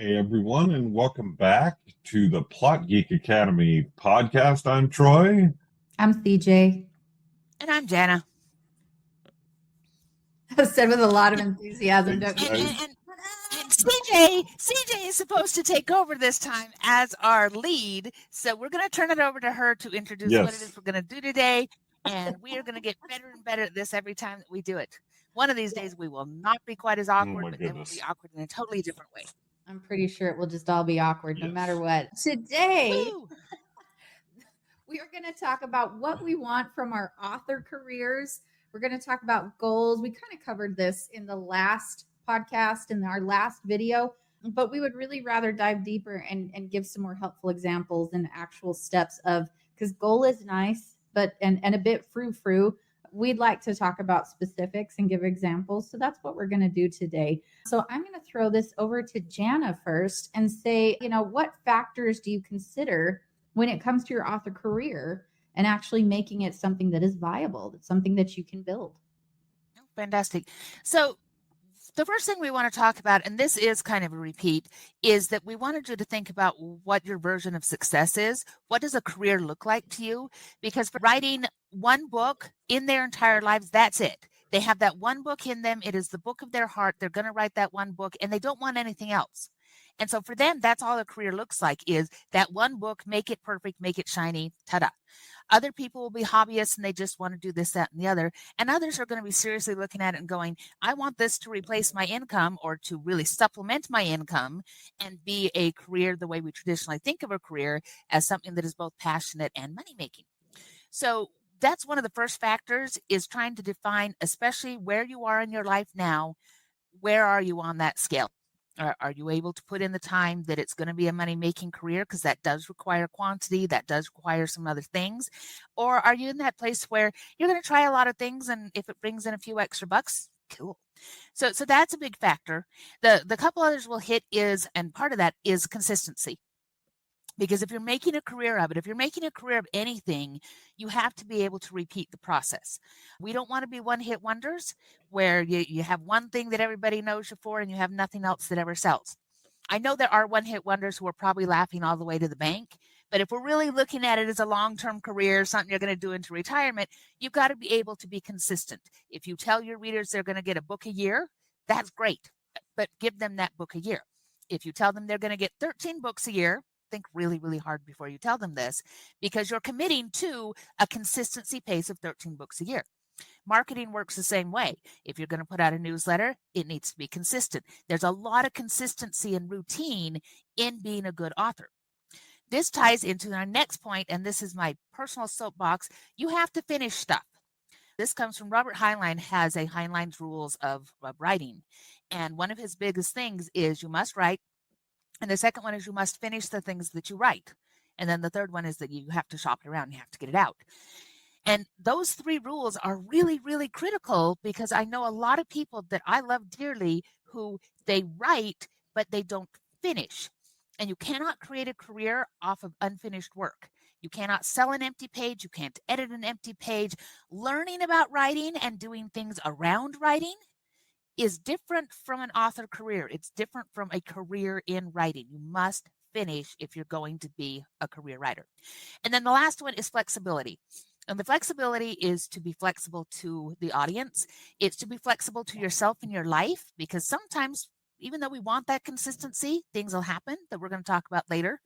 Hey everyone, and welcome back to the Plot Geek Academy podcast. I'm Troy. I'm CJ. And I'm Jana. Said with a lot of enthusiasm, don't And, you? and, and, and CJ is supposed to take over this time as our lead. So we're going to turn it over to her to introduce what it is Yes, we're going to do today. And we are going to get better and better at this every time that we do it. One of these days we will not be quite as oh awkward, my but then we'll be goodness. awkward in a totally different way. I'm pretty sure it will just all be awkward no matter Yes. what. Today, Woo! we are going to talk about what we want from our author careers. We're going to talk about goals. We kind of covered this in the last podcast, in our last video, but we would really rather dive deeper and give some more helpful examples and actual steps of, because goal is nice, but and a bit frou-frou. We'd like to talk about specifics and give examples. So that's what we're going to do today. So I'm going to throw this over to Jana first and say, what factors do you consider when it comes to your author career and actually making it something that is viable, that's something that you can build? Fantastic. So the first thing we want to talk about, and this is kind of a repeat, is that we wanted you to think about what your version of success is. What does a career look like to you? Because for writing one book in their entire lives, that's it. They have that one book in them. It is the book of their heart. They're going to write that one book and they don't want anything else. And so for them, that's all a career looks like, is that one book, make it perfect, make it shiny, ta-da. Other people will be hobbyists and they just want to do this, that, and the other. And others are going to be seriously looking at it and going, I want this to replace my income or to really supplement my income and be a career the way we traditionally think of a career, as something that is both passionate and money making. So that's one of the first factors, is trying to define, especially where you are in your life now, where are you on that scale? Are you able to put in the time that it's going to be a money-making career? Because that does require quantity, that does require some other things. Or are you in that place where you're going to try a lot of things, and if it brings in a few extra bucks, cool. So that's a big factor. The couple others we'll hit is, and part of that is consistency. Because if you're making a career of it, if you're making a career of anything, you have to be able to repeat the process. We don't want to be one-hit wonders where you have one thing that everybody knows you for and you have nothing else that ever sells. I know there are one-hit wonders who are probably laughing all the way to the bank, but if we're really looking at it as a long-term career, something you're going to do into retirement, you've got to be able to be consistent. If you tell your readers they're going to get a book a year, that's great, but give them that book a year. If you tell them they're going to get 13 books a year, think really, really hard before you tell them this, because you're committing to a consistency pace of 13 books a year. Marketing works the same way. If you're going to put out a newsletter, it needs to be consistent. There's a lot of consistency and routine in being a good author. This ties into our next point, and this is my personal soapbox. You have to finish stuff. This comes from Robert Heinlein, has a Heinlein's rules of writing. And one of his biggest things is you must write. And the second one is you must finish the things that you write. And then the third one is that you have to shop it around. You have to get it out. And those three rules are really, really critical, because I know a lot of people that I love dearly who they write, but they don't finish. And you cannot create a career off of unfinished work. You cannot sell an empty page. You can't edit an empty page. Learning about writing and doing things around writing is different from an author career. It's different from a career in writing. You must finish if you're going to be a career writer. And then the last one is flexibility. And the flexibility is to be flexible to the audience. It's to be flexible to yourself in your life, because sometimes, even though we want that consistency, things will happen that we're going to talk about later.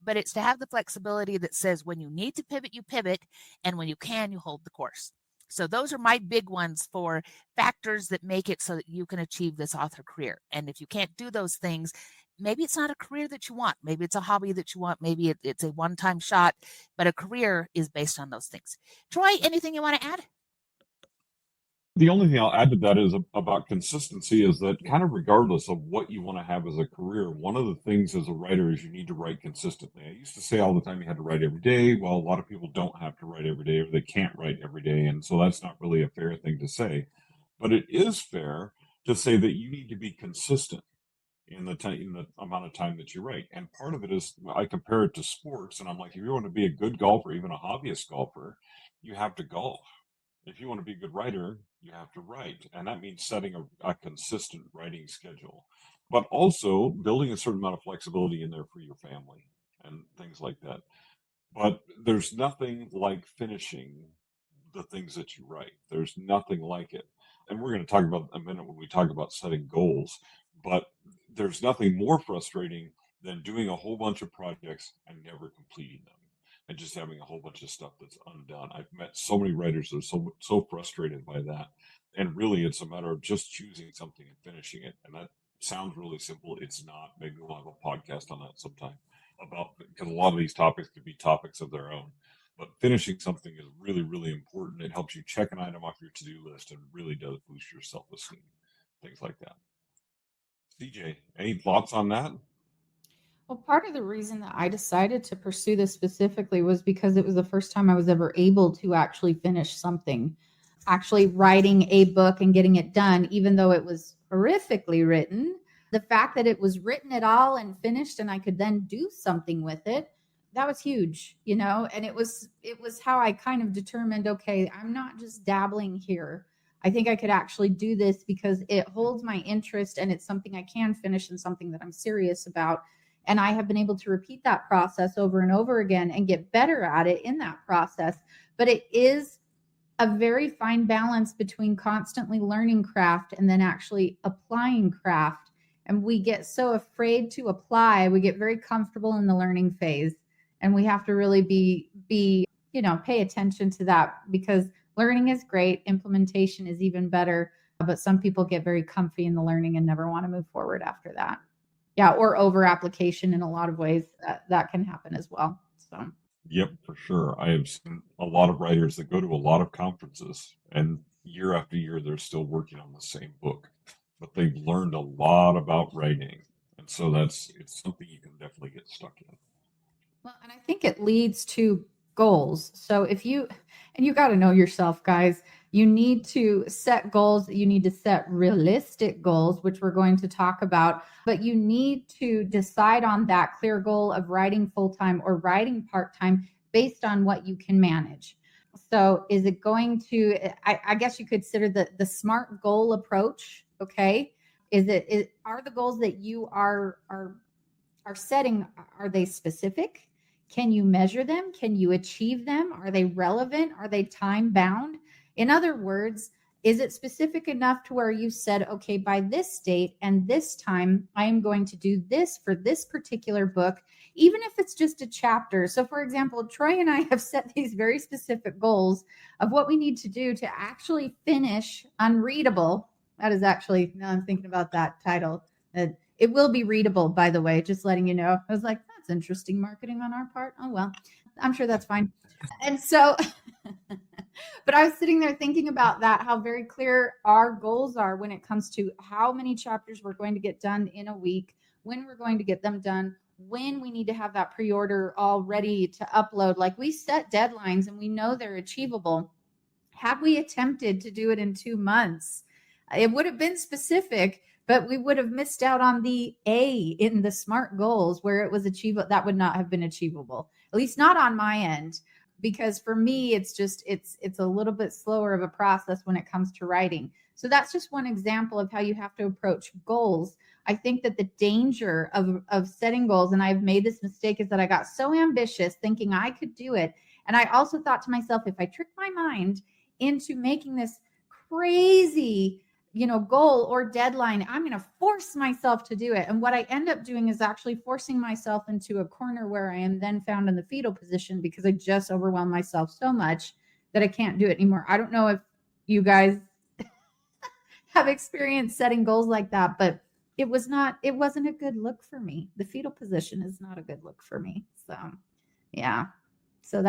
But it's to have the flexibility that says when you need to pivot, you pivot, and when you can, you hold the course. So those are my big ones for factors that make it so that you can achieve this author career. And if you can't do those things, maybe it's not a career that you want. Maybe it's a hobby that you want. Maybe it's a one-time shot, but a career is based on those things. Troy, anything you want to add? The only thing I'll add to that is about consistency is that kind of regardless of what you want to have as a career, one of the things as a writer is you need to write consistently. I used to say all the time you had to write every day. Well, a lot of people don't have to write every day, or they can't write every day. And so that's not really a fair thing to say. But it is fair to say that you need to be consistent in the amount of time that you write. And part of it is I compare it to sports, and I'm like, if you want to be a good golfer, even a hobbyist golfer, you have to golf. If you want to be a good writer, you have to write, and that means setting a consistent writing schedule. but also building a certain amount of flexibility in there for your family and things like that. But there's nothing like finishing the things that you write. There's nothing like it. And we're going to talk about a minute when we talk about setting goals, but there's nothing more frustrating than doing a whole bunch of projects and never completing them and just having a whole bunch of stuff that's undone. I've met so many writers that are so frustrated by that. And really it's a matter of just choosing something and finishing it. And that sounds really simple. It's not. Maybe we'll have a podcast on that sometime about, because a lot of these topics could be topics of their own. But finishing something is really, really important. It helps you check an item off your to-do list and really does boost your self-esteem, things like that. CJ, any thoughts on that? Well, part of the reason that I decided to pursue this specifically was because it was the first time I was ever able to actually finish something. Actually writing a book and getting it done, even though it was horrifically written, the fact that it was written at all and finished and I could then do something with it, that was huge, and it was how I kind of determined, okay, I'm not just dabbling here. I think I could actually do this because it holds my interest and it's something I can finish and something that I'm serious about. And I have been able to repeat that process over and over again and get better at it in that process. But it is a very fine balance between constantly learning craft and then actually applying craft. And we get so afraid to apply, we get very comfortable in the learning phase. And we have to really pay attention to that, because learning is great. Implementation is even better. But some people get very comfy in the learning and never want to move forward after that. Yeah, or over application in a lot of ways that can happen as well. So. Yep, for sure. I have seen a lot of writers that go to a lot of conferences, and year after year, they're still working on the same book, but they've learned a lot about writing. And so it's something you can definitely get stuck in. Well, and I think it leads to goals. So you got to know yourself, guys. You need to set goals. You need to set realistic goals, which we're going to talk about. But you need to decide on that clear goal of writing full-time or writing part-time based on what you can manage. So is it going to, I guess you could consider the SMART goal approach. Okay. Are the goals that you are setting, are they specific? Can you measure them? Can you achieve them? Are they relevant? Are they time bound? In other words, is it specific enough to where you said, okay, by this date and this time, I am going to do this for this particular book, even if it's just a chapter. So for example, Troy and I have set these very specific goals of what we need to do to actually finish Unreadable. That is actually, now I'm thinking about that title. It will be readable, by the way, just letting you know. I was like, that's interesting marketing on our part. Oh, well, I'm sure that's fine. And so, but I was sitting there thinking about that, how very clear our goals are when it comes to how many chapters we're going to get done in a week, when we're going to get them done, when we need to have that pre-order all ready to upload. Like, we set deadlines and we know they're achievable. Had we attempted to do it in 2 months, it would have been specific, but we would have missed out on the A in the SMART goals where it was achievable. That would not have been achievable, at least not on my end, because for me, it's a little bit slower of a process when it comes to writing. So that's just one example of how you have to approach goals. I think that the danger of setting goals, and I've made this mistake, is that I got so ambitious thinking I could do it. And I also thought to myself, if I trick my mind into making this crazy goal or deadline, I'm going to force myself to do it. And what I end up doing is actually forcing myself into a corner where I am then found in the fetal position because I just overwhelm myself so much that I can't do it anymore. I don't know if you guys have experienced setting goals like that, but it wasn't a good look for me. The fetal position is not a good look for me. So, yeah. So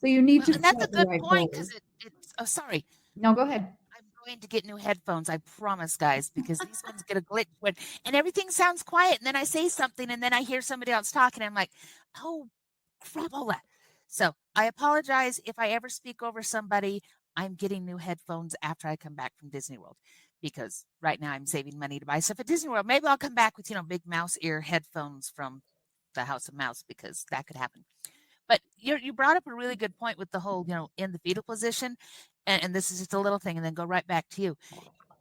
you need to. And that's a good point, because it's. Oh, sorry. No, go ahead. I'm going to get new headphones, I promise, guys, because these ones get a glitch and everything sounds quiet. And then I say something and then I hear somebody else talking. I'm like, oh, crap, all that. So I apologize if I ever speak over somebody. I'm getting new headphones after I come back from Disney World, because right now I'm saving money to buy stuff at Disney World. Maybe I'll come back with, big mouse ear headphones from the House of Mouse, because that could happen. But you brought up a really good point with the whole, in the fetal position. And this is just a little thing, and then go right back to you.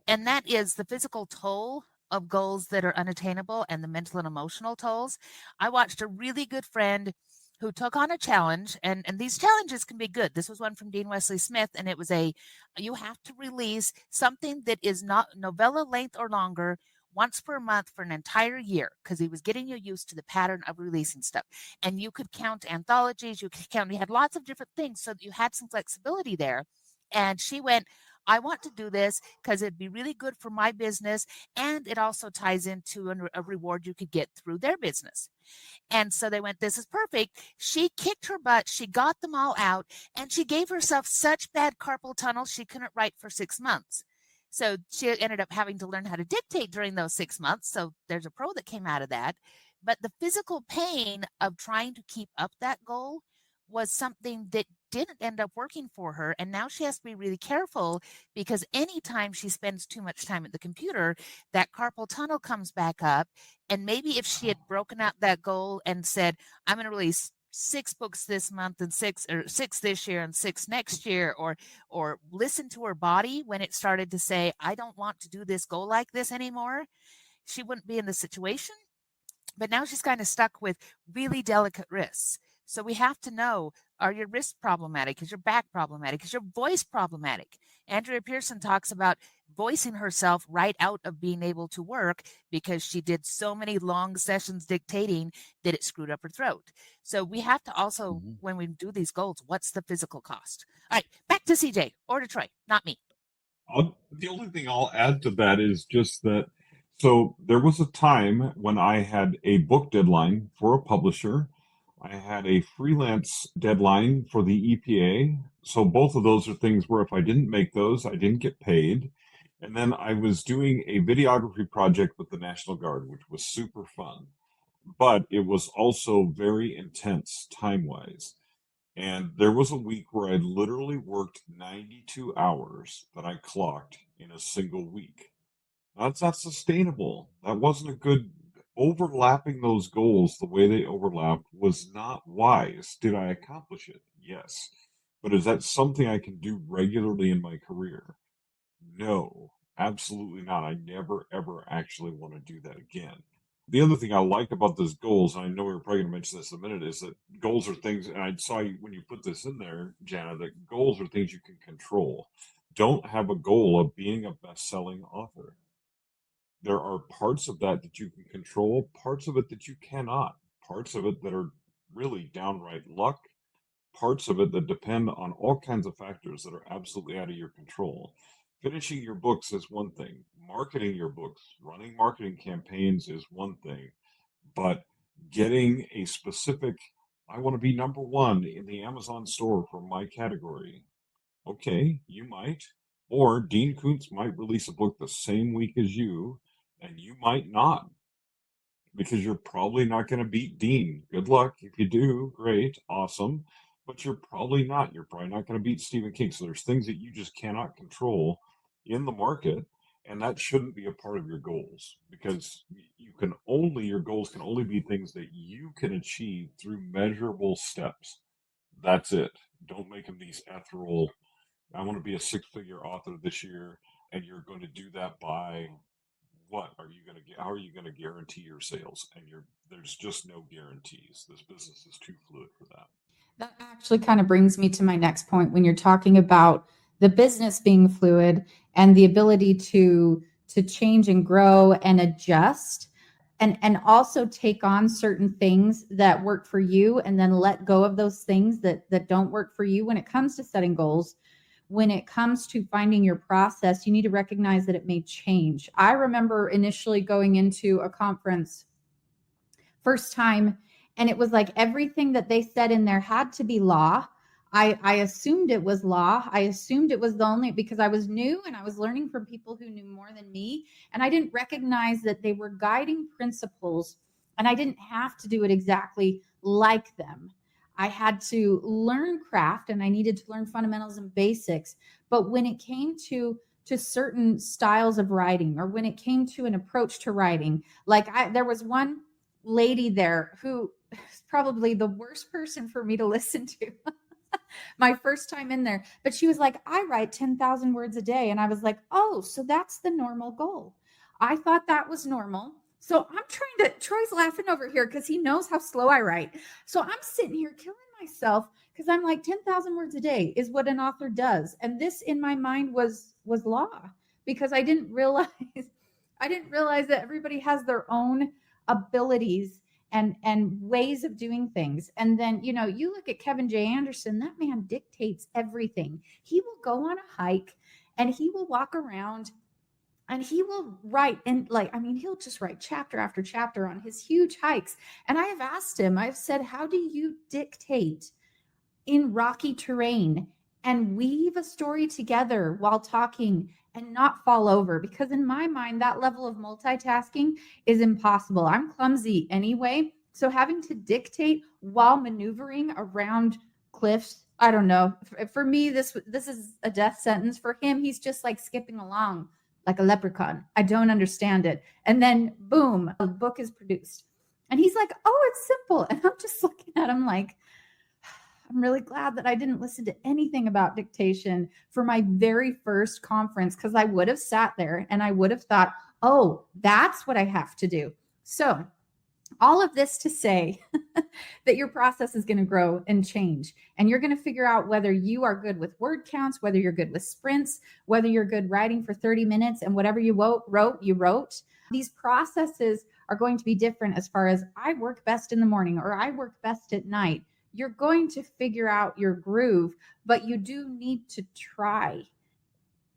And that is the physical toll of goals that are unattainable and the mental and emotional tolls. I watched a really good friend who took on a challenge, and these challenges can be good. This was one from Dean Wesley Smith, and it was you have to release something that is not novella length or longer once per month for an entire year, because he was getting you used to the pattern of releasing stuff. And you could count anthologies, you had lots of different things so that you had some flexibility there. And she went, I want to do this because it'd be really good for my business. And it also ties into a reward you could get through their business. And so they went, this is perfect. She kicked her butt. She got them all out, and she gave herself such bad carpal tunnel she couldn't write for 6 months. So she ended up having to learn how to dictate during those 6 months. So there's a pro that came out of that. But the physical pain of trying to keep up that goal was something that didn't end up working for her. And now she has to be really careful, because anytime she spends too much time at the computer, that carpal tunnel comes back up. And maybe if she had broken out that goal and said, I'm going to release 6 books this month and 6 this year and 6 next year, or listen to her body when it started to say, I don't want to do this goal like this anymore, she wouldn't be in the situation. But now she's kind of stuck with really delicate wrists. So we have to know, are your wrists problematic? Is your back problematic? Is your voice problematic? Andrea Pearson talks about voicing herself right out of being able to work because she did so many long sessions dictating that it screwed up her throat. So we have to also, when we do these goals, what's the physical cost? All right, back to CJ or to Troy, not me. The only thing I'll add to that is just that. So there was a time when I had a book deadline for a publisher. I had a freelance deadline for the EPA. So both of those are things where if I didn't make those, I didn't get paid. And then I was doing a videography project with the National Guard, which was super fun. But it was also very intense time-wise. And there was a week where I literally worked 92 hours that I clocked in a single week. That's not sustainable. That wasn't a good overlapping those goals the way they overlapped was not wise. Did I accomplish it? Yes. But is that something I can do regularly in my career? No, absolutely not. I never ever actually want to do that again. The other thing I like about those goals, and I know we were probably going to mention this in a minute, is that goals are things, and I saw you when you put this in there, Jana, that goals are things you can control. Don't have a goal of being a best-selling author. There are parts of that that you can control, parts of it that you cannot, parts of it that are really downright luck, parts of it that depend on all kinds of factors that are absolutely out of your control. Finishing your books is one thing. Marketing your books, running marketing campaigns is one thing. But getting a specific, I want to be number one in the Amazon store for my category. Okay, you might. Or Dean Koontz might release a book the same week as you, and you might not, because you're probably not going to beat Dean. Good luck. If you do, great, awesome. But you're probably not. You're probably not going to beat Stephen King. So there's things that you just cannot control in the market, and that shouldn't be a part of your goals, because your goals can only be things that you can achieve through measurable steps. That's it. Don't make them these ethereal, I want to be a 6-figure author this year, and you're going to do that by what are you going to get? How are you going to guarantee your sales? And there's just no guarantees. This business is too fluid for that. That actually kind of brings me to my next point when you're talking about the business being fluid and the ability to change and grow and adjust, and also take on certain things that work for you and then let go of those things that don't work for you when it comes to setting goals. When it comes to finding your process, you need to recognize that it may change. I remember initially going into a conference first time, and it was like everything that they said in there had to be law. I assumed it was law. I assumed it was the only, because I was new and I was learning from people who knew more than me, and I didn't recognize that they were guiding principles, and I didn't have to do it exactly like them. I had to learn craft, and I needed to learn fundamentals and basics. But when it came to certain styles of writing, or when it came to an approach to writing, there was one lady there who is probably the worst person for me to listen to my first time in there. But she was like, I write 10,000 words a day. And I was like, oh, so that's the normal goal. I thought that was normal. So Troy's laughing over here because he knows how slow I write. So I'm sitting here killing myself because I'm like 10,000 words a day is what an author does. And this in my mind was law because I didn't realize that everybody has their own abilities and ways of doing things. And then, you look at Kevin J. Anderson, that man dictates everything. He will go on a hike and he will walk around and he will write and he'll just write chapter after chapter on his huge hikes. And I have asked him, I've said, how do you dictate in rocky terrain and weave a story together while talking and not fall over? Because in my mind, that level of multitasking is impossible. I'm clumsy anyway. So having to dictate while maneuvering around cliffs, I don't know. For me, this is a death sentence. For him, he's just like skipping along like a leprechaun. I don't understand it. And then boom, a book is produced. And he's like, oh, it's simple. And I'm just looking at him like, I'm really glad that I didn't listen to anything about dictation for my very first conference, because I would have sat there and I would have thought, oh, that's what I have to do. So all of this to say that your process is going to grow and change, and you're going to figure out whether you are good with word counts, whether you're good with sprints, whether you're good writing for 30 minutes, and whatever you wrote. These processes are going to be different as far as I work best in the morning or I work best at night. You're going to figure out your groove, but you do need to try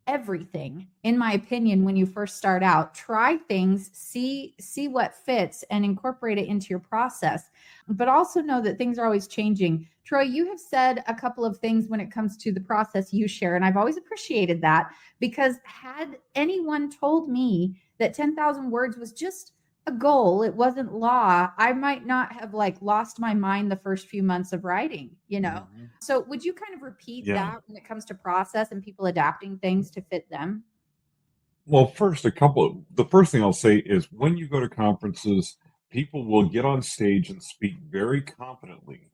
everything, in my opinion. When you first start out, try things, see what fits, and incorporate it into your process. But also know that things are always changing. Troy, you have said a couple of things when it comes to the process you share, and I've always appreciated that, because had anyone told me that 10,000 words was just a goal, it wasn't law, I might not have lost my mind the first few months of writing. Mm-hmm. So would you kind of repeat Yeah. that when it comes to process and people adapting things to fit them? Well, the first thing I'll say is when you go to conferences, people will get on stage and speak very confidently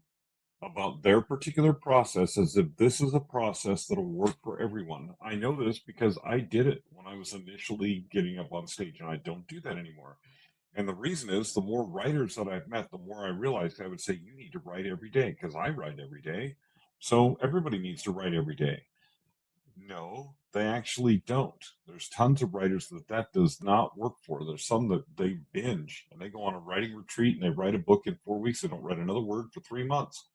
about their particular process as if this is a process that'll work for everyone. I know this because I did it when I was initially getting up on stage, and I don't do that anymore. And the reason is the more writers that I've met, the more I realized I would say, you need to write every day because I write every day. So everybody needs to write every day. No, they actually don't. There's tons of writers that does not work for. There's some that they binge and they go on a writing retreat and they write a book in 4 weeks. They don't write another word for 3 months.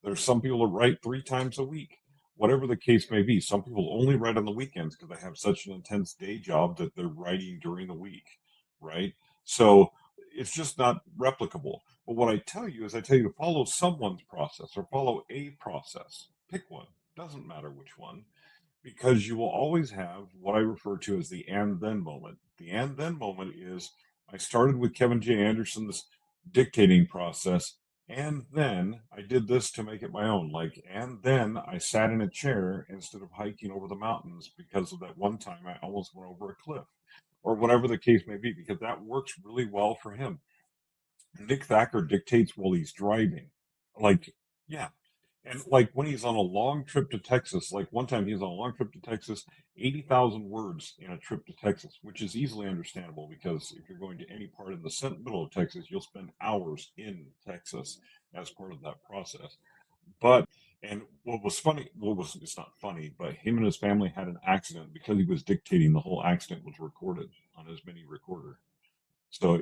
There's some people that write 3 times a week, whatever the case may be. Some people only write on the weekends because they have such an intense day job that they're writing during the week, right? So it's just not replicable. But what I tell you is I tell you to follow someone's process or follow a process. Pick one. Doesn't matter which one, because you will always have what I refer to as the and then moment. The and then moment is I started with Kevin J. Anderson's dictating process, and then I did this to make it my own. And then I sat in a chair instead of hiking over the mountains because of that one time I almost went over a cliff, or whatever the case may be, because that works really well for him. Nick Thacker dictates while he's driving. Yeah, and when he's on a long trip to Texas, one time he was on a long trip to Texas, 80,000 words in a trip to Texas, which is easily understandable because if you're going to any part in the middle of Texas, you'll spend hours in Texas as part of that process. And what was funny, it's not funny, but him and his family had an accident because he was dictating. The whole accident was recorded on his mini recorder. So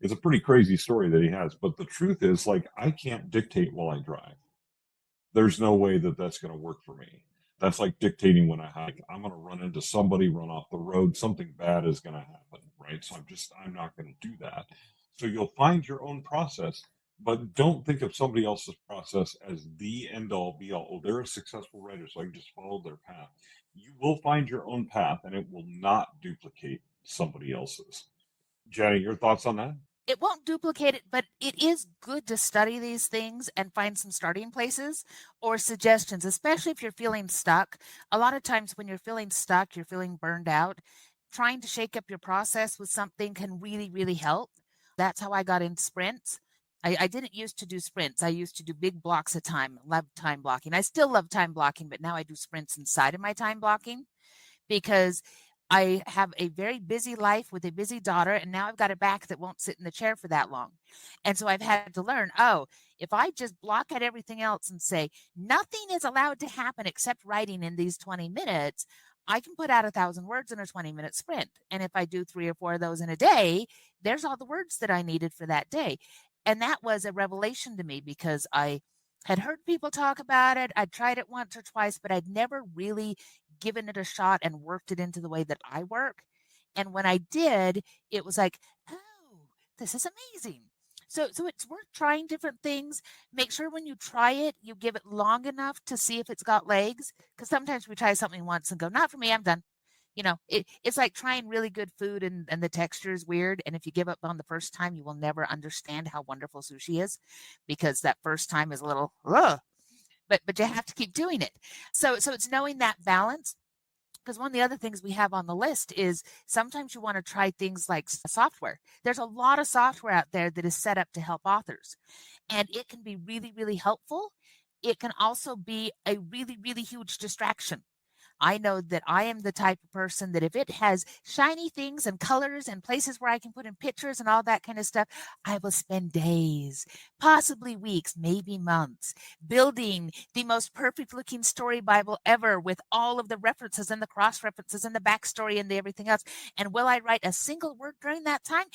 it's a pretty crazy story that he has. But the truth is, I can't dictate while I drive. There's no way that that's going to work for me. That's like dictating when I hike. I'm going to run into somebody, run off the road. Something bad is going to happen, right? So I'm not going to do that. So you'll find your own process, but don't think of somebody else's process as the end all be all. Oh, they're a successful writer, so I can just follow their path. You will find your own path, and it will not duplicate somebody else's. Jenny, your thoughts on that? It won't duplicate it, but it is good to study these things and find some starting places or suggestions, especially if you're feeling stuck. A lot of times when you're feeling stuck, you're feeling burned out, trying to shake up your process with something can really, really help. That's how I got into sprints. I didn't used to do sprints. I used to do big blocks of time, love time blocking. I still love time blocking, but now I do sprints inside of my time blocking because I have a very busy life with a busy daughter, and now I've got a back that won't sit in the chair for that long. And so I've had to learn, oh, if I just block out everything else and say, nothing is allowed to happen except writing in these 20 minutes, I can put out 1,000 words in a 20-minute sprint. And if I do 3 or 4 of those in a day, there's all the words that I needed for that day. And that was a revelation to me because I had heard people talk about it. I'd tried it once or twice, but I'd never really given it a shot and worked it into the way that I work. And when I did, it was like, oh, this is amazing. So it's worth trying different things. Make sure when you try it, you give it long enough to see if it's got legs. Because sometimes we try something once and go, not for me, I'm done. It's like trying really good food and the texture is weird. And if you give up on the first time, you will never understand how wonderful sushi is because that first time is a little, ugh. But you have to keep doing it. So it's knowing that balance. Because one of the other things we have on the list is sometimes you want to try things like software. There's a lot of software out there that is set up to help authors, and it can be really, really helpful. It can also be a really, really huge distraction. I know that I am the type of person that if it has shiny things and colors and places where I can put in pictures and all that kind of stuff, I will spend days, possibly weeks, maybe months, building the most perfect looking story Bible ever with all of the references and the cross references and the backstory and the everything else. And will I write a single word during that time?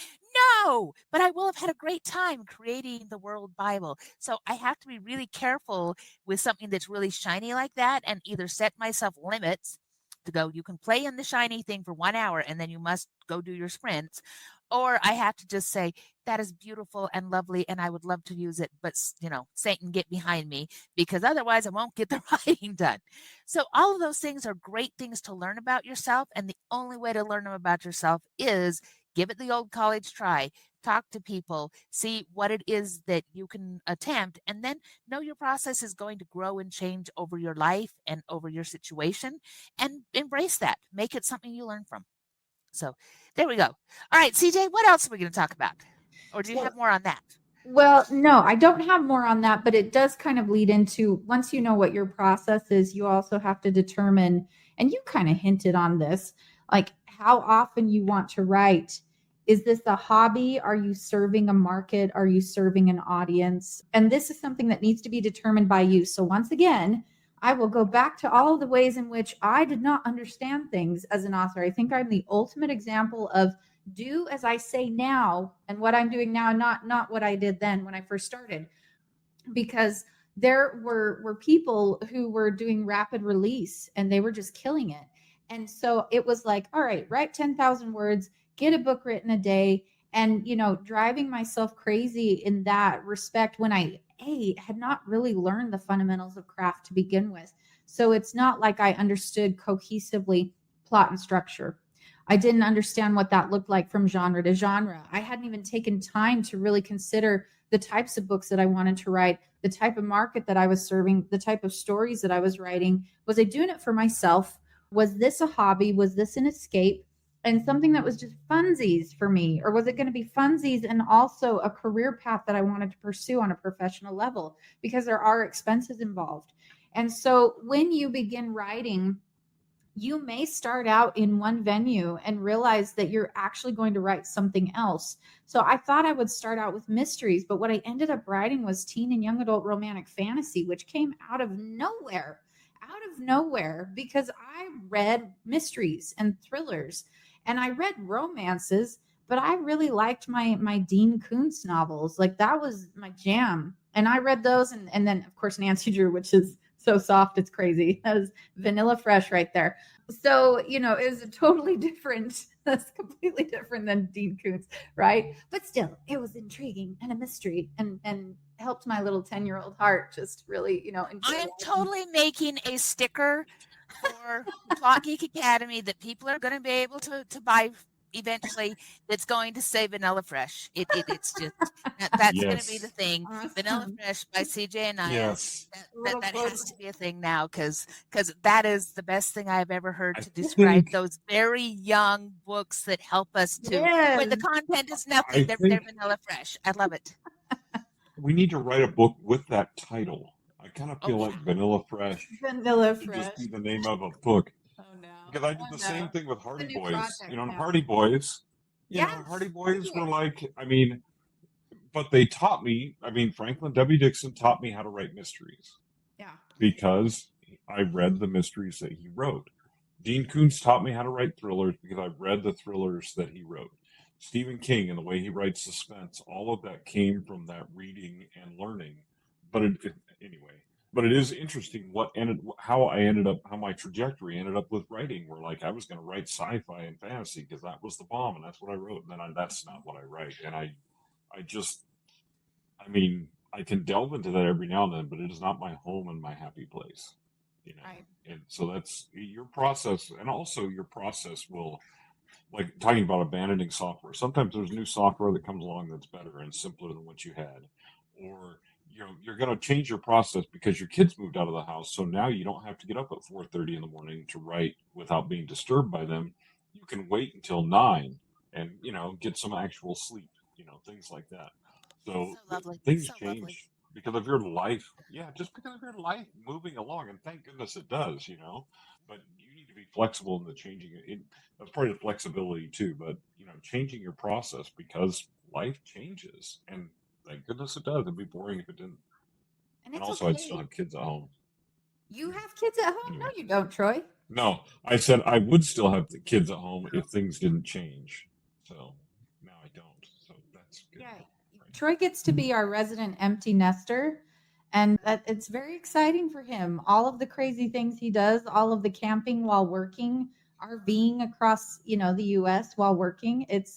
No, but I will have had a great time creating the World Bible. So I have to be really careful with something that's really shiny like that and either set myself limits to go, you can play in the shiny thing for 1 hour and then you must go do your sprints. Or I have to just say, that is beautiful and lovely and I would love to use it, but Satan, get behind me because otherwise I won't get the writing done. So all of those things are great things to learn about yourself. And the only way to learn them about yourself is give it the old college try. Talk to people, see what it is that you can attempt, and then know your process is going to grow and change over your life and over your situation, and embrace that. Make it something you learn from. So there we go. All right, CJ, what else are we going to talk about? Or do you have more on that? Well, no, I don't have more on that, but it does kind of lead into once you know what your process is, you also have to determine, and you kind of hinted on this, like how often you want to write. Is this a hobby? Are you serving a market? Are you serving an audience? And this is something that needs to be determined by you. So once again, I will go back to all of the ways in which I did not understand things as an author. I think I'm the ultimate example of do as I say now and what I'm doing now, not what I did then when I first started. Because there were people who were doing rapid release and they were just killing it. And so it was like, all right, write 10,000 words, get a book written a day. And, driving myself crazy in that respect when I had not really learned the fundamentals of craft to begin with. So it's not like I understood cohesively plot and structure. I didn't understand what that looked like from genre to genre. I hadn't even taken time to really consider the types of books that I wanted to write, the type of market that I was serving, the type of stories that I was writing. Was I doing it for myself? Was this a hobby? Was this an escape and something that was just funsies for me? Or was it going to be funsies and also a career path that I wanted to pursue on a professional level? Because there are expenses involved. And so when you begin writing, you may start out in one venue and realize that you're actually going to write something else. So I thought I would start out with mysteries, but what I ended up writing was teen and young adult romantic fantasy, which came out of nowhere because I read mysteries and thrillers and I read romances, but I really liked my Dean Koontz novels. Like that was my jam. And I read those and then of course Nancy Drew, which is so soft, it's crazy. That was vanilla fresh right there. So, it was a totally different, that's completely different than Dean Koontz, right? But still, it was intriguing and a mystery and helped my little 10-year-old heart just really, enjoy I am it. totally making a sticker for Plot Geek Academy that people are going to be able to buy eventually that's going to say Vanilla Fresh. It's just that's going to be the thing. Awesome. Vanilla Fresh by CJ and I. Yes. That has to be a thing now because that is the best thing I've ever heard I to describe think- those very young books that help us to where the Yes. content is nothing. They're Vanilla Fresh. I love it. We need to write a book with that title. I kind of feel like yeah. Vanilla Fresh Vanilla should Fresh. just be the name of a book. Oh no. because I did the same thing with It's a Hardy new Boys. project You know, and now. Hardy Boys, Yes, Hardy very Boys were good. like, I mean, but they taught me. I mean, Franklin W. Dixon taught me how to write mysteries Yeah. because I read the mysteries that he wrote. Dean Koontz taught me how to write thrillers because I read the thrillers that he wrote. Stephen King and the way he writes suspense, all of that came from that reading and learning. Anyway, but it is interesting how my trajectory ended up with writing. Where like I was going to write sci-fi and fantasy because that was the bomb, and that's what I wrote. And then that's not what I write, and I just, I mean, I can delve into that every now and then, but it is not my home and my happy place, you know. Right. And so that's your process, and also your process will, like talking about abandoning software. Sometimes there's new software that comes along that's better and simpler than what you had, or you're going to change your process because your kids moved out of the house, so now you don't have to get up at 4:30 in the morning to write without being disturbed by them. You can wait until 9 and get some actual sleep, things like that. So So lovely. things So lovely. change because of your life. Yeah, just because of your life moving along, and thank goodness it does. But you need to be flexible in the changing. That's part of the flexibility too. But changing your process because life changes, and thank goodness it does. It'd be boring if it didn't. And And it's also, I'd still okay. have kids at home. You have kids at home? No, Anyway, you don't, Troy. no, I said I would still have the kids at home if things didn't change. So now I don't. So that's good. Yeah. Right. Troy gets to be our resident empty nester. And it's very exciting for him. All of the crazy things he does, all of the camping while working, RVing across, the US while working. It's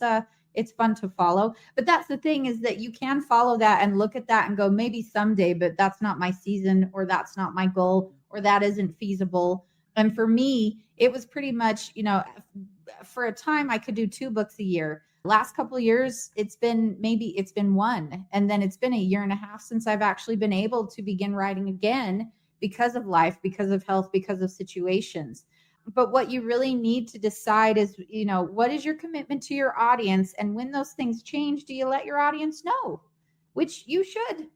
fun to follow. But that's the thing is that you can follow that and look at that and go, maybe someday, but that's not my season, or that's not my goal, or that isn't feasible. And for me, it was pretty much, for a time I could do 2 books a year. Last couple of years it's been one, and then it's been a year and a half since I've actually been able to begin writing again because of life, because of health, because of situations. But what you really need to decide is, what is your commitment to your audience, and when those things change, do you let your audience know? Which you should.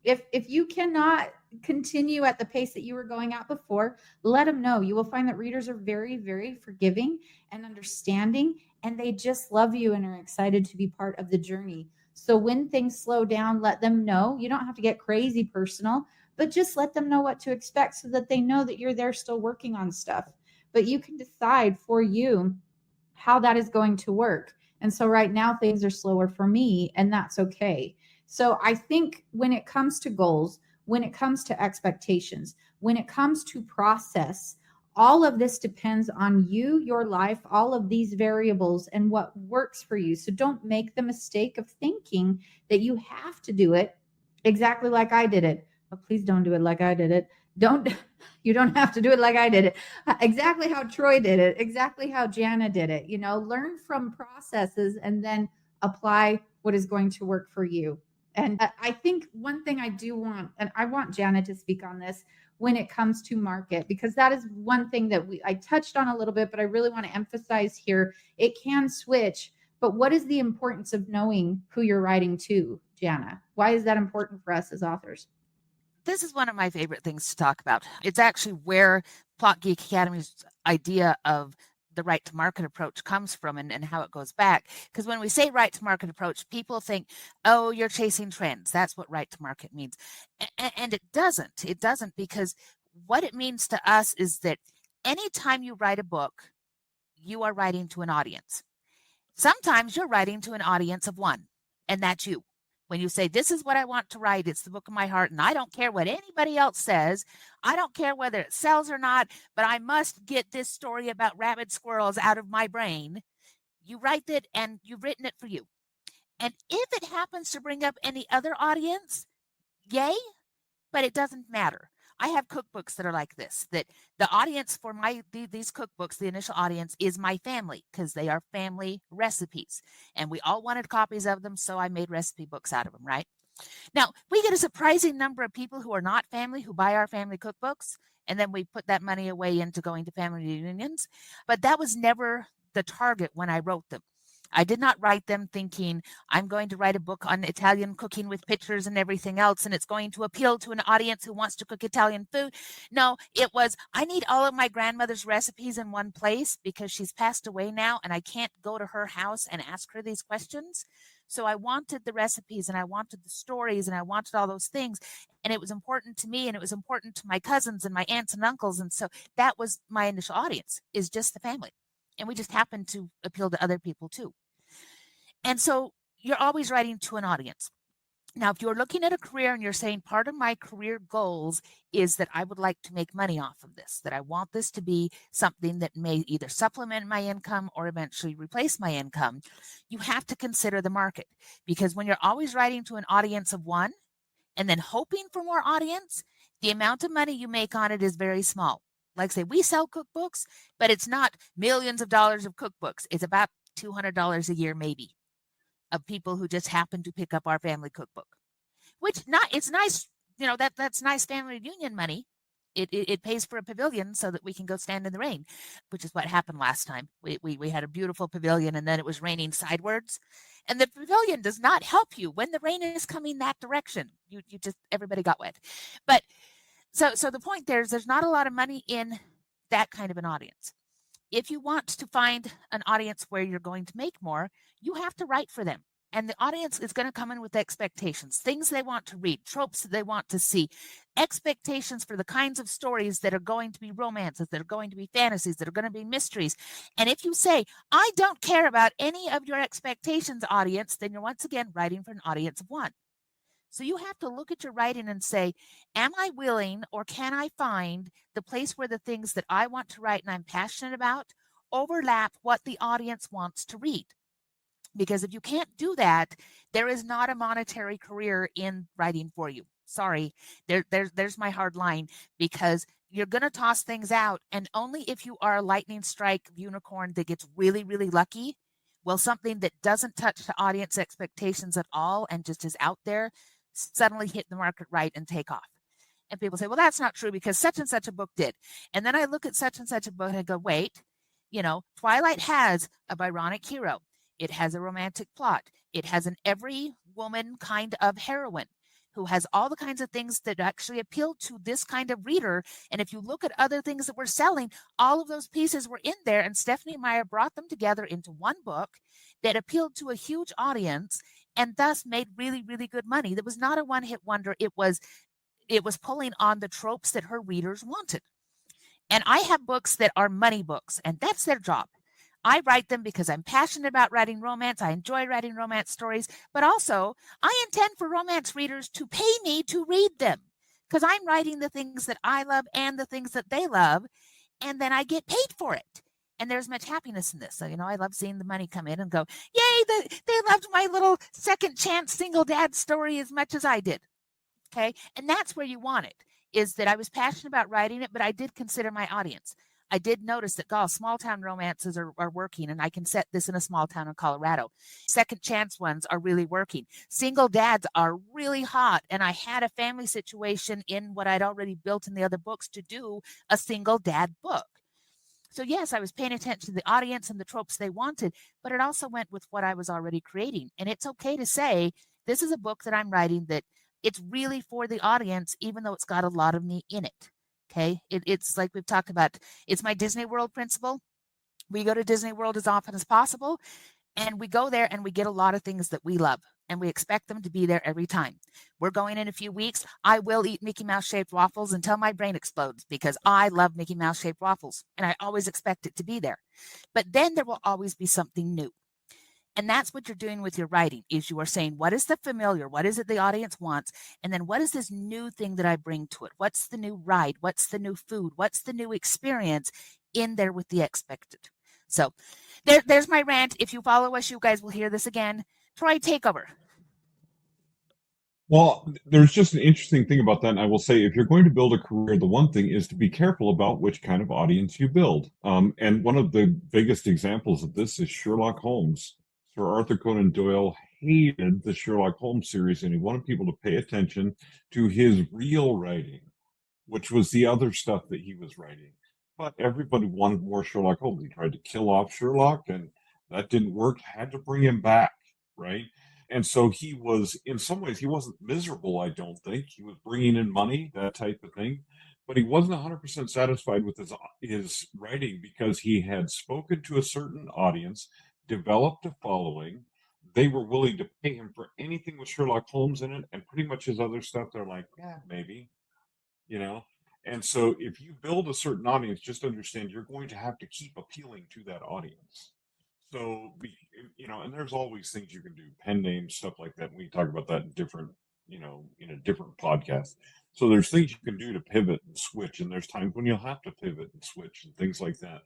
If you cannot continue at the pace that you were going at before, let them know. You will find that readers are very, very forgiving and understanding, and they just love you and are excited to be part of the journey. So when things slow down, let them know. You don't have to get crazy personal, but just let them know what to expect so that they know that you're there still working on stuff. But you can decide for you how that is going to work. And so right now things are slower for me, and that's okay. So I think when it comes to goals, when it comes to expectations, when it comes to process, all of this depends on you, your life, all of these variables, and what works for you. So don't make the mistake of thinking that you have to do it exactly like I did it. But please don't do it like I did it. Don't You don't have to do it like I did it. Exactly how Troy did it, exactly how Jana did it. Learn from processes and then apply what is going to work for you. And I think one thing I do want, and I want Jana to speak on this when it comes to market, because that is one thing that I touched on a little bit, but I really want to emphasize here. It can switch, but what is the importance of knowing who you're writing to, Jana? Why is that important for us as authors? This is one of my favorite things to talk about. It's actually where Plot Geek Academy's idea of the right to market approach comes from, and how it goes back. Because when we say right to market approach, people think, oh, you're chasing trends. That's what right to market means. And it doesn't. It doesn't, because what it means to us is that anytime you write a book, you are writing to an audience. Sometimes you're writing to an audience of one, and that's you. When you say, this is what I want to write, it's the book of my heart, and I don't care what anybody else says. I don't care whether it sells or not, but I must get this story about rabid squirrels out of my brain. You write it, and you've written it for you. And if it happens to bring up any other audience, yay, but it doesn't matter. I have cookbooks that are like this, that the audience for these cookbooks, the initial audience is my family, because they are family recipes. And we all wanted copies of them, so I made recipe books out of them, right? Now, we get a surprising number of people who are not family who buy our family cookbooks, and then we put that money away into going to family reunions. But that was never the target when I wrote them. I did not write them thinking I'm going to write a book on Italian cooking with pictures and everything else, and it's going to appeal to an audience who wants to cook Italian food. No, it was, I need all of my grandmother's recipes in one place because she's passed away now and I can't go to her house and ask her these questions. So I wanted the recipes and I wanted the stories and I wanted all those things. And it was important to me and it was important to my cousins and my aunts and uncles. And so that was my initial audience, is just the family. And we just happened to appeal to other people too. And so you're always writing to an audience. Now, if you're looking at a career and you're saying part of my career goals is that I would like to make money off of this, that I want this to be something that may either supplement my income or eventually replace my income, you have to consider the market. Because when you're always writing to an audience of one and then hoping for more audience, the amount of money you make on it is very small. Like say, we sell cookbooks, but it's not millions of dollars of cookbooks. It's about $200 a year, maybe, of people who just happen to pick up our family cookbook, which it's nice, that's nice family reunion money. It pays for a pavilion so that we can go stand in the rain, which is what happened last time. We had a beautiful pavilion and then it was raining sidewards, and the pavilion does not help you when the rain is coming that direction. You just, everybody got wet. But so the point there is there's not a lot of money in that kind of an audience. If you want to find an audience where you're going to make more, you have to write for them. And the audience is going to come in with expectations, things they want to read, tropes that they want to see, expectations for the kinds of stories that are going to be romances, that are going to be fantasies, that are going to be mysteries. And if you say, I don't care about any of your expectations, audience, then you're once again writing for an audience of one. So you have to look at your writing and say, am I willing or can I find the place where the things that I want to write and I'm passionate about overlap what the audience wants to read? Because if you can't do that, there is not a monetary career in writing for you. Sorry, there's my hard line, because you're going to toss things out. And only if you are a lightning strike unicorn that gets really, really lucky will something that doesn't touch the audience expectations at all and just is out there suddenly hit the market right and take off. And people say, well, that's not true because such and such a book did. And then I look at such and such a book and I go, wait, Twilight has a Byronic hero. It has a romantic plot. It has an every woman kind of heroine who has all the kinds of things that actually appeal to this kind of reader. And if you look at other things that we're selling, all of those pieces were in there. And Stephanie Meyer brought them together into one book that appealed to a huge audience and thus made really, really good money. That was not a one-hit wonder. It was pulling on the tropes that her readers wanted. And I have books that are money books, and that's their job. I write them because I'm passionate about writing romance. I enjoy writing romance stories, but also I intend for romance readers to pay me to read them because I'm writing the things that I love and the things that they love, and then I get paid for it. And there's much happiness in this. So, I love seeing the money come in and go, yay, they loved my little second chance single dad story as much as I did. Okay. And that's where you want it, is that I was passionate about writing it, but I did consider my audience. I did notice that, small town romances are working, and I can set this in a small town in Colorado. Second chance ones are really working. Single dads are really hot, and I had a family situation in what I'd already built in the other books to do a single dad book. So yes, I was paying attention to the audience and the tropes they wanted, but it also went with what I was already creating. And it's okay to say, this is a book that I'm writing that it's really for the audience, even though it's got a lot of me in it. Okay. It's like we've talked about. It's my Disney World principle. We go to Disney World as often as possible, and we go there and we get a lot of things that we love, and we expect them to be there every time. We're going in a few weeks. I will eat Mickey Mouse shaped waffles until my brain explodes because I love Mickey Mouse shaped waffles, and I always expect it to be there. But then there will always be something new. And that's what you're doing with your writing, is you are saying, what is the familiar? What is it the audience wants? And then what is this new thing that I bring to it? What's the new ride? What's the new food? What's the new experience in there with the expected? So there's my rant. If you follow us, you guys will hear this again. Troy, take over. Well, there's just an interesting thing about that. And I will say, if you're going to build a career, the one thing is to be careful about which kind of audience you build. And one of the biggest examples of this is Sherlock Holmes. Sir Arthur Conan Doyle hated the Sherlock Holmes series, and he wanted people to pay attention to his real writing, which was the other stuff that he was writing. But everybody wanted more Sherlock Holmes. He tried to kill off Sherlock, and That didn't work, had to bring him back, right? And so he was, in some ways, he wasn't miserable, I don't think. He was bringing in money, that type of thing. But he wasn't 100% satisfied with his writing because he had spoken to a certain audience, developed a following. They were willing to pay him for anything with Sherlock Holmes in it, and pretty much his other stuff, they're like, yeah, maybe, you know? And so if you build a certain audience, just understand you're going to have to keep appealing to that audience. So, and there's always things you can do, pen names, stuff like that. We talk about that in different, in a different podcast. So there's things you can do to pivot and switch, and there's times when you'll have to pivot and switch and things like that.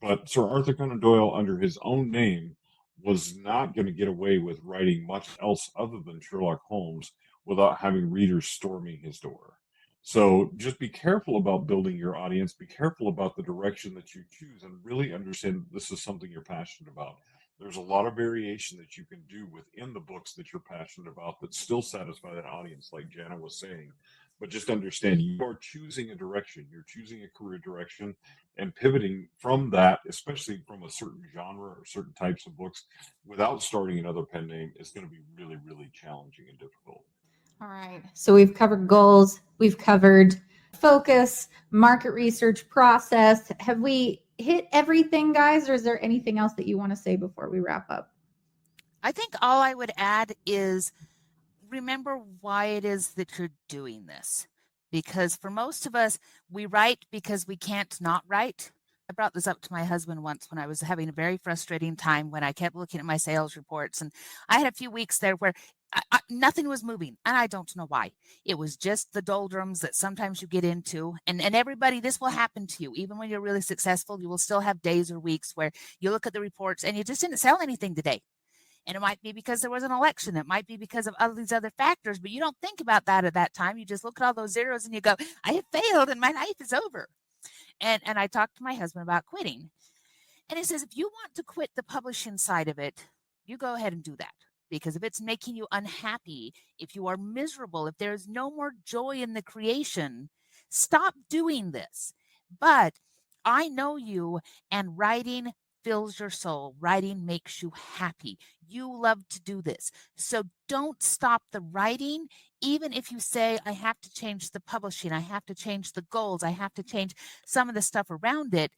But Sir Arthur Conan Doyle, under his own name, was not going to get away with writing much else other than Sherlock Holmes without having readers storming his door. So just be careful about building your audience, be careful about the direction that you choose, and really understand that this is something you're passionate about. There's a lot of variation that you can do within the books that you're passionate about that still satisfy that audience, like Jana was saying. But just understand you are choosing a direction, you're choosing a career direction, and pivoting from that, especially from a certain genre or certain types of books, without starting another pen name is going to be really, really challenging and difficult. All right. So we've covered goals, we've covered focus, market research process. Have we hit everything, guys, or is there anything else that you want to say before we wrap up? I think all I would add is remember why it is that you're doing this. Because for most of us, we write because we can't not write. I brought this up to my husband once when I was having a very frustrating time when I kept looking at my sales reports. And I had a few weeks there where nothing was moving. And I don't know why. It was just the doldrums that sometimes you get into. And everybody, this will happen to you. Even when you're really successful, you will still have days or weeks where you look at the reports and you just didn't sell anything today. And it might be because there was an election. It might be because of all these other factors, but you don't think about that at that time. You just look at all those zeros and you go, I have failed and my life is over. And I talked to my husband about quitting. And he says, if you want to quit the publishing side of it, you go ahead and do that. Because if it's making you unhappy, if you are miserable, if there's no more joy in the creation, stop doing this. But I know you, and writing fills your soul. Writing makes you happy. You love to do this. So don't stop the writing, even if you say, I have to change the publishing, I have to change the goals, I have to change some of the stuff around it.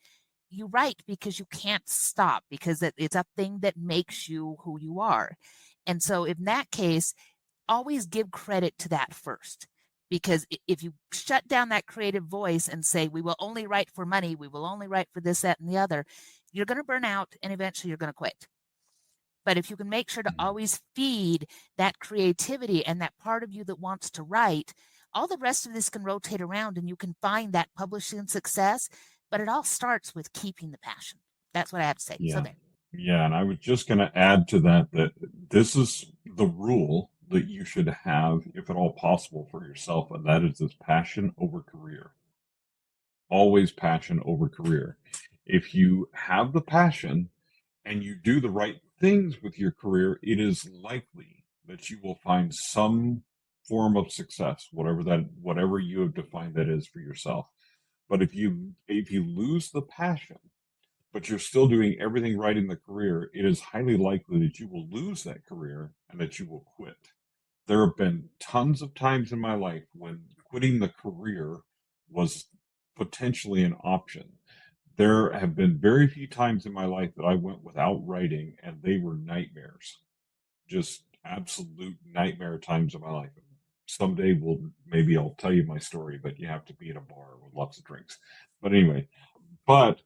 You write because you can't stop, because it's a thing that makes you who you are. And so in that case, always give credit to that first. Because if you shut down that creative voice and say, we will only write for money, we will only write for this, that, and the other, you're going to burn out and eventually you're going to quit. But if you can make sure to always feed that creativity and that part of you that wants to write, all the rest of this can rotate around and you can find that publishing success. But it all starts with keeping the passion. That's what I have to say. Yeah. So there. Yeah, and I was just going to add to that this is the rule that you should have, if at all possible, for yourself, and that is this passion over career. Always passion over career. If you have the passion and you do the right things with your career, it is likely that you will find some form of success, whatever you have defined that is for yourself. But if you lose the passion, but you're still doing everything right in the career, it is highly likely that you will lose that career and that you will quit. There have been tons of times in my life when quitting the career was potentially an option. There have been very few times in my life that I went without writing, and they were nightmares. Just absolute nightmare times of my life. Someday maybe I'll tell you my story, but you have to be in a bar with lots of drinks. But anyway, but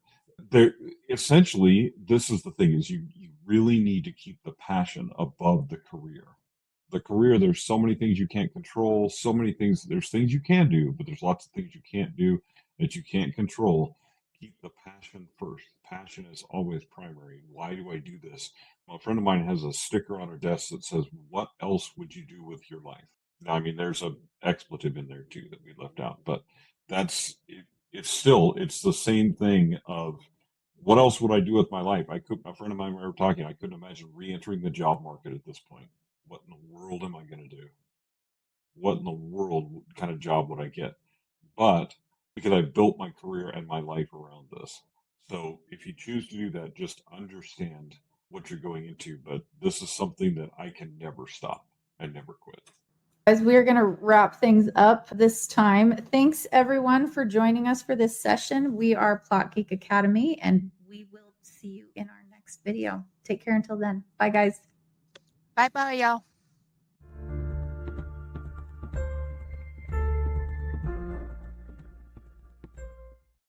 there essentially this is the thing is you really need to keep the passion above the career. The career, there's so many things you can't control, so many things, there's things you can do, but there's lots of things you can't do that you can't control. Keep the passion first. Passion is always primary. Why do I do this? Well, a friend of mine has a sticker on her desk that says, what else would you do with your life? Now, I mean, there's an expletive in there too that we left out, but that's it, it's the same thing of what else would I do with my life? A friend of mine, we were talking, I couldn't imagine re-entering the job market at this point. What in the world am I going to do? What in the world kind of job would I get? But because I built my career and my life around this. So if you choose to do that, just understand what you're going into, but this is something that I can never stop and never quit. Guys, we are going to wrap things up this time. Thanks everyone for joining us for this session. We are Plot Geek Academy, and we will see you in our next video. Take care until then. Bye, guys. Bye-bye, y'all.